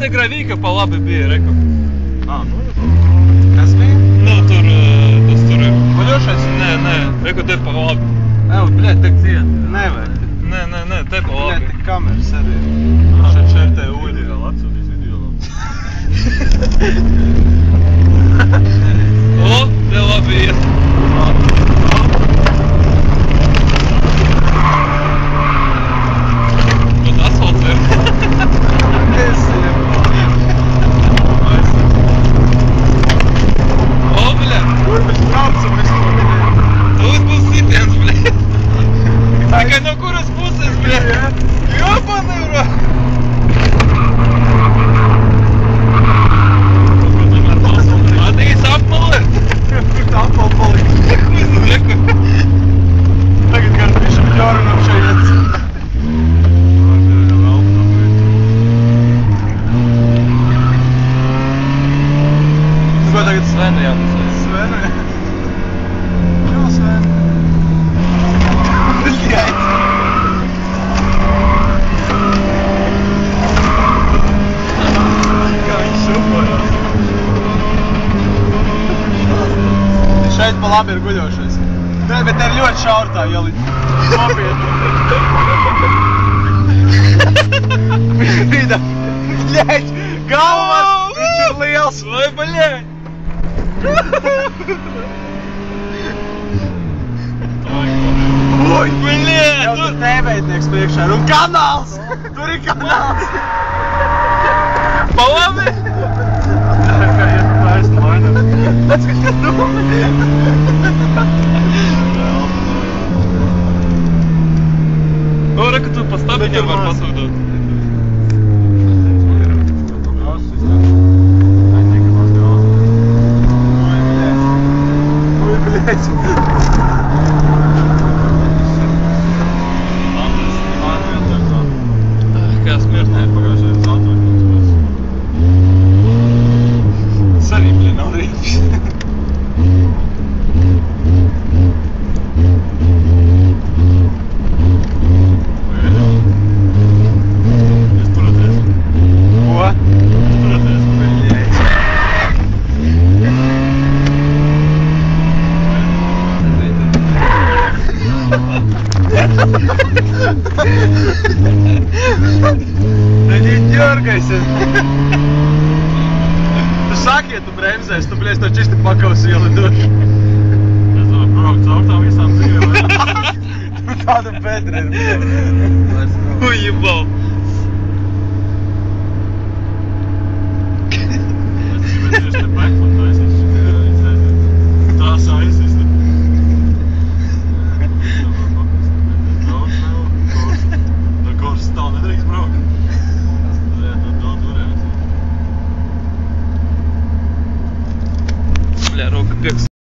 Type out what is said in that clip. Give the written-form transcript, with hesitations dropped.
Te gravīka pa labi bija, reku. Kas bija? Nu, tas tur ir. Guļošais? Nē, reku te pa labi. Bļēt, te ciet. Nevajag. Nē, te pa labi. Bļēt, te kameras arī. Šeit te uļi. O, te labi iet. Ot asfalts ir. Tikai no kuras puses, bļa? Jopani, bro! Atīs apmalēt! Kur tā apmal palika? Kuzi, reku? Tagad gan bišķi bļorinam šeit. Tu ko tagad Svenu jāpasaka? Svenu? Jā, Svenu. Šeit pa labi ir guļošais. Bet te ir ļoti šauri tā ieliņa. Nopietni. Vida. Bļeļ, galvas, viņš ir liels. Vai, bļeļ? Uj, bļeļ! Jau tur tēvējtnieks priekšā ir un kanāls. Tur ir kanāls. Pa labi? Kā iet taisni mainās. Pēc, ka tu dumi. O, reku, tu pa stabiņam var pasūdot. Uj, bļeļ. Kā smirtnē pagājušajā zātā. Arī, bļeļ, nav rītis. Tad ir ģorgais. Tu saki, ja tu bremzēs, tu bļēs to čisti pakaus ielidot. Es varu braukt caur tām visām dzīvēm. Tāda bedra ir. Ujibau.